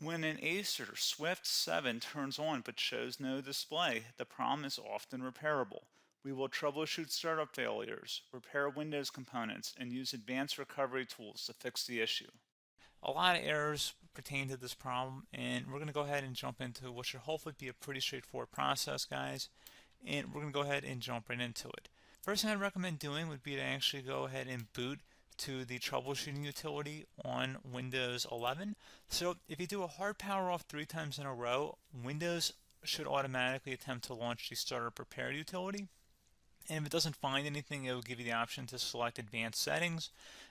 When an Acer Swift 7 turns on but shows no display, the problem is often repairable. We will troubleshoot startup failures, repair Windows components, and use advanced recovery tools to fix the issue. A lot of errors pertain to this problem, and we're going to go ahead and jump into what should hopefully be a pretty straightforward process, guys. And we're going to go ahead and jump right into it. First thing I'd recommend doing would be to actually go ahead and boot to the troubleshooting utility on Windows 11. So if you do a hard power off 3 times in a row, Windows should automatically attempt to launch the startup repair utility. And if it doesn't find anything, it will give you the option to select advanced settings,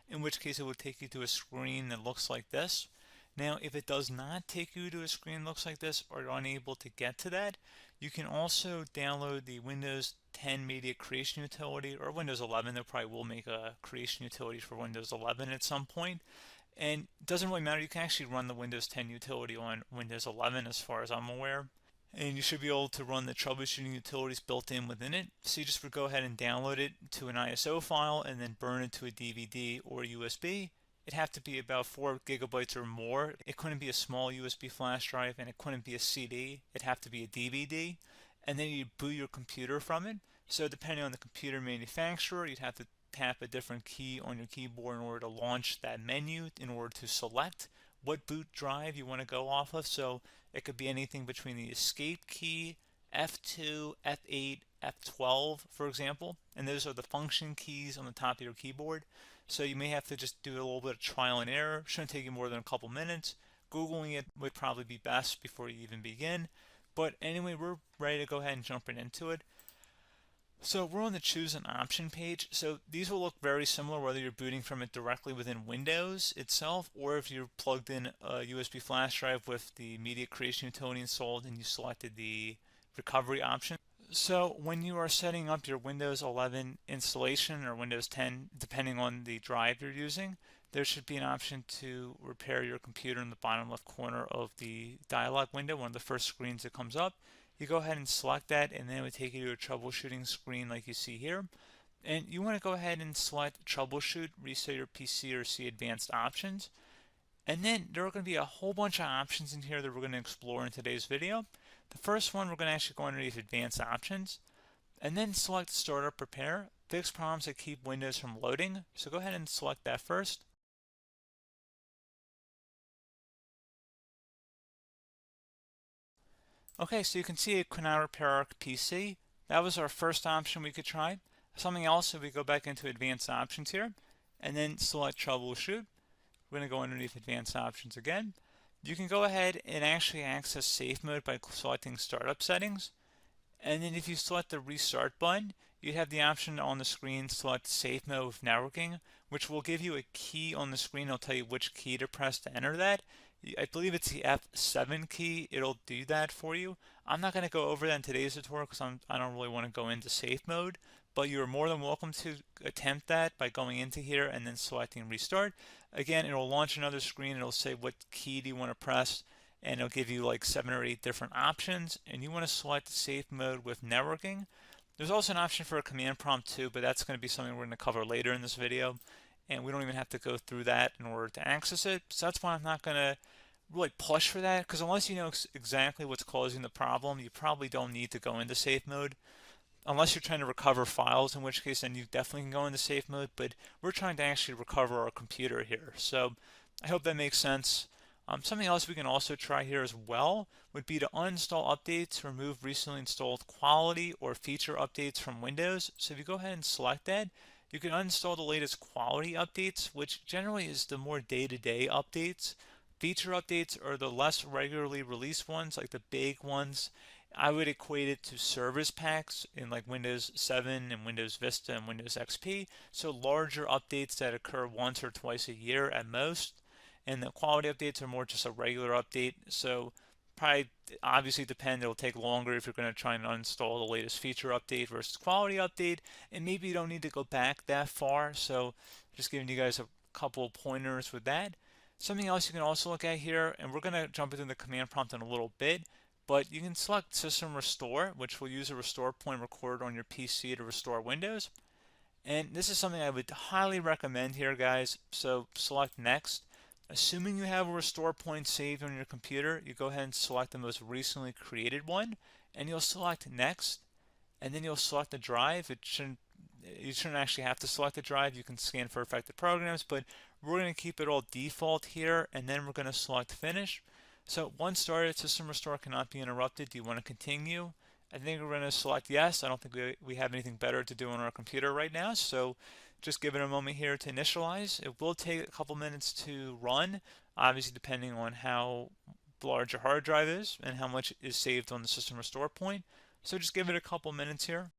in which case it will take you to a screen that looks like this. Now, if it does not take you to a screen that looks like this, or you're unable to get to that, you can also download the Windows 10 Media Creation Utility, or Windows 11. They probably will make a creation utility for Windows 11 at some point. And it doesn't really matter, you can actually run the Windows 10 utility on Windows 11 as far as I'm aware. And you should be able to run the troubleshooting utilities built in within it. So you just would go ahead and download it to an ISO file and then burn it to a DVD or USB. It'd have to be about 4 gigabytes or more. It couldn't be a small USB flash drive, and it couldn't be a CD. It'd have to be a DVD. And then you'd boot your computer from it. So depending on the computer manufacturer, you'd have to tap a different key on your keyboard in order to launch that menu, in order to select what boot drive you want to go off of. So it could be anything between the escape key, F2, F8, F12, for example, and those are the function keys on the top of your keyboard. So you may have to just do a little bit of trial and error. Shouldn't take you more than a couple minutes. Googling it would probably be best before you even begin. But anyway, we're ready to go ahead and jump right into it. So we're on the choose an option page. So these will look very similar whether you're booting from it directly within Windows itself, or if you're plugged in a USB flash drive with the media creation utility installed and you selected the recovery option. So when you are setting up your Windows 11 installation or Windows 10, depending on the drive you're using, there should be an option to repair your computer in the bottom left corner of the dialog window, one of the first screens that comes up. You go ahead and select that, and then it would take you to a troubleshooting screen like you see here. And you want to go ahead and select troubleshoot, reset your PC, or see advanced options. And then there are going to be a whole bunch of options in here that we're going to explore in today's video. The first one, we're going to actually go underneath advanced options and then select startup repair, fix problems that keep Windows from loading. So go ahead and select that first. Okay, so you can see it could now repair our PC. That was our first option we could try. Something else, if we go back into advanced options here and then select troubleshoot, we're going to go underneath advanced options again. You can go ahead and actually access safe mode by selecting startup settings. And then if you select the restart button, you have the option on the screen select safe mode with networking, which will give you a key on the screen. It'll tell you which key to press to enter that. I believe it's the F7 key. It'll do that for you. I'm not going to go over that in today's tutorial because I don't really want to go into safe mode, but you're more than welcome to attempt that by going into here and then selecting restart. Again, it'll launch another screen. It'll say what key do you want to press, and it'll give you like 7 or 8 different options, and you want to select safe mode with networking. There's also an option for a command prompt too, but that's going to be something we're going to cover later in this video, and we don't even have to go through that in order to access it. So that's why I'm not going to really push for that, because unless you know exactly what's causing the problem, you probably don't need to go into safe mode. Unless you're trying to recover files, in which case then you definitely can go into safe mode, but we're trying to actually recover our computer here. So I hope that makes sense. Something else we can also try here as well would be to uninstall updates, remove recently installed quality or feature updates from Windows. So if you go ahead and select that, you can uninstall the latest quality updates, which generally is the more day-to-day updates. Feature updates are the less regularly released ones, like the big ones. I would equate it to service packs in like Windows 7 and Windows Vista and Windows XP. So larger updates that occur once or twice a year at most. And the quality updates are more just a regular update. So probably obviously depend, it'll take longer if you're going to try and uninstall the latest feature update versus quality update. And maybe you don't need to go back that far. So just giving you guys a couple of pointers with that. Something else you can also look at here, and we're going to jump into the command prompt in a little bit, but you can select System Restore, which will use a restore point recorded on your PC to restore Windows. And this is something I would highly recommend here, guys. So select Next. Assuming you have a restore point saved on your computer, you go ahead and select the most recently created one, and you'll select next, and then you'll select the drive. You shouldn't actually have to select the drive. You can scan for affected programs, but we're going to keep it all default here, and then we're going to select finish. So once started, system restore cannot be interrupted. Do you want to continue? I think we're going to select yes. I don't think we have anything better to do on our computer right now, so just give it a moment here to initialize. It will take a couple minutes to run, obviously depending on how large your hard drive is and how much is saved on the system restore point. So just give it a couple minutes here.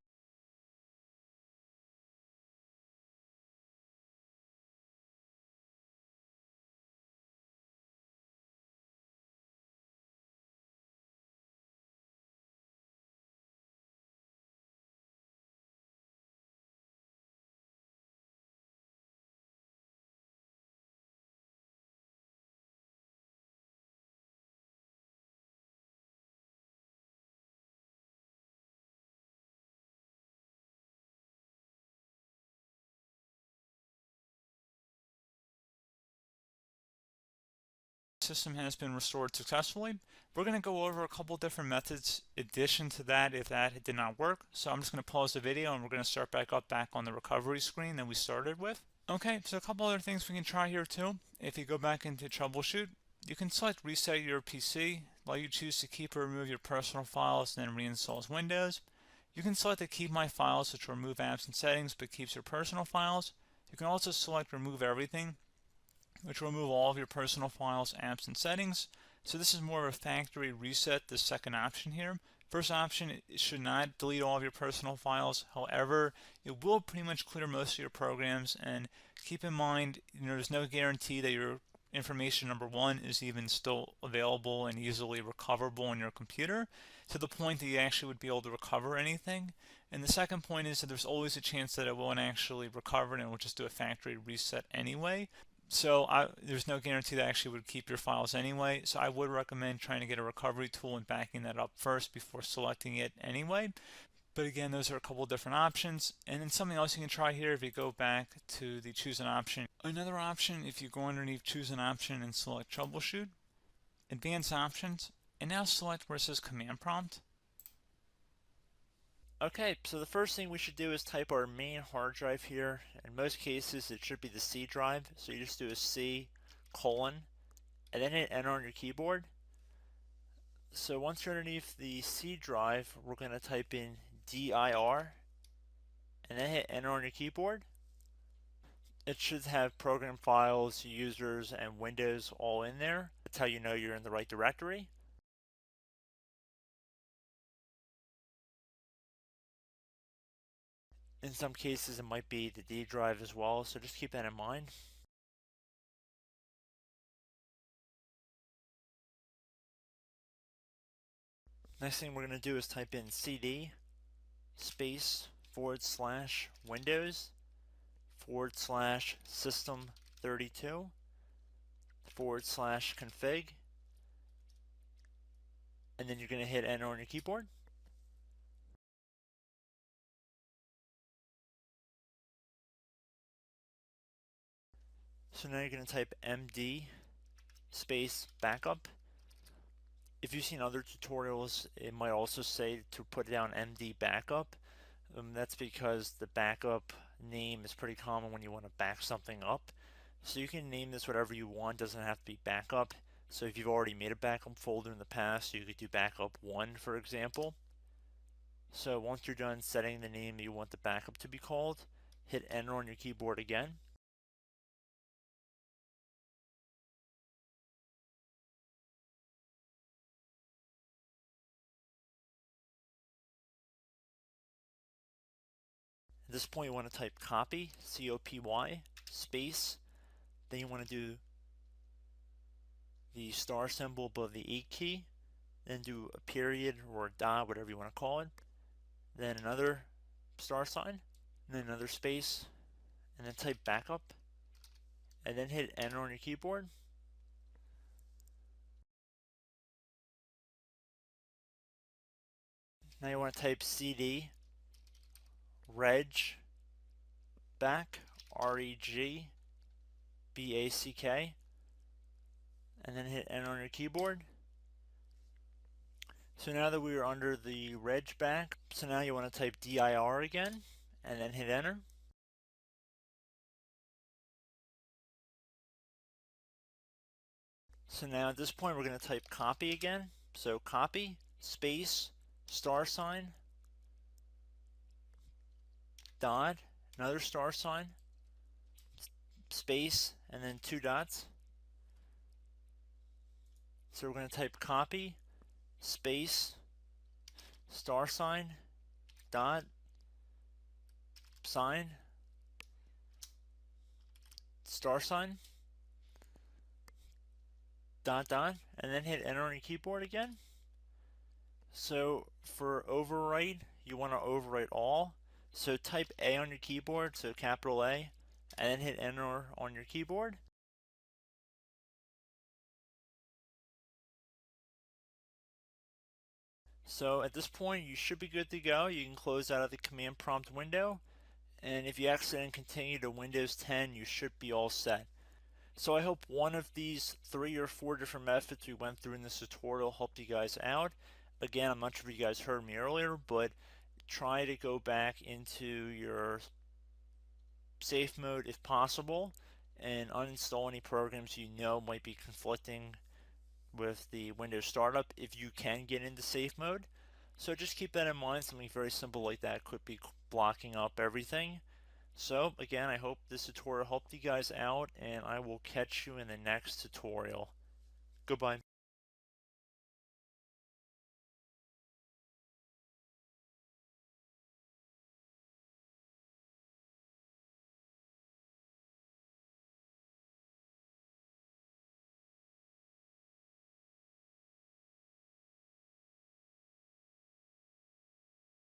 System has been restored successfully. We're going to go over a couple different methods in addition to that if that did not work. So I'm just going to pause the video and we're going to start back on the recovery screen that we started with. Okay, so a couple other things we can try here too. If you go back into troubleshoot, you can select reset your PC, while you choose to keep or remove your personal files and then reinstalls Windows. You can select to keep my files, which will remove apps and settings but keeps your personal files. You can also select remove everything, which will remove all of your personal files, apps, and settings. So this is more of a factory reset, the second option here. First option, it should not delete all of your personal files. However, it will pretty much clear most of your programs, and keep in mind, there's no guarantee that your information, number one, is even still available and easily recoverable on your computer to the point that you actually would be able to recover anything. And the second point is that there's always a chance that it won't actually recover and it will just do a factory reset anyway. So there's no guarantee that actually would keep your files anyway. So I would recommend trying to get a recovery tool and backing that up first before selecting it anyway. But again, those are a couple different options. And then something else you can try here if you go back to the choose an option. Another option, if you go underneath choose an option and select troubleshoot, advanced options, and now select where it says command prompt. Okay, so the first thing we should do is type our main hard drive here. In most cases, it should be the C drive. So you just do a C colon and then hit enter on your keyboard. So once you're underneath the C drive, we're going to type in dir and then hit enter on your keyboard. It should have program files, users, and Windows all in there. That's how you know you're in the right directory. In some cases, it might be the D drive as well, so just keep that in mind. Next thing we're going to do is type in cd space / Windows / system 32 / config, and then you're going to hit enter on your keyboard. So now you're going to type md space backup. If you've seen other tutorials, it might also say to put down md backup. That's because the backup name is pretty common when you want to back something up. So you can name this whatever you want, doesn't have to be backup. So if you've already made a backup folder in the past, you could do backup 1, for example. So once you're done setting the name you want the backup to be called, hit enter on your keyboard again. At this point, you want to type copy, C-O-P-Y, space. Then you want to do the star symbol above the 8 key. Then do a period or a dot, whatever you want to call it. Then another star sign, and then another space, and then type backup. And then hit enter on your keyboard. Now you want to type cd reg back, R-E-G-B-A-C-K, and then hit enter on your keyboard. So now that we are under the reg back, so now you want to type dir again, and then hit enter. So now at this point we're going to type copy again. So copy, space, $sign, dot, another $sign, space, and then 2 dots. So we're going to type copy, space, $sign, dot, sign, $sign, dot, dot, and then hit enter on your keyboard again. So for overwrite, you want to overwrite all. So type A on your keyboard, so capital A, and then hit enter on your keyboard. So at this point, you should be good to go. You can close out of the command prompt window, and if you accidentally continue to Windows 10, you should be all set. So I hope one of these 3 or 4 different methods we went through in this tutorial helped you guys out. Again, I'm not sure if you guys heard me earlier, but try to go back into your safe mode if possible and uninstall any programs you know might be conflicting with the Windows startup if you can get into safe mode. So just keep that in mind. Something very simple like that could be blocking up everything. So again, I hope this tutorial helped you guys out, and I will catch you in the next tutorial. Goodbye.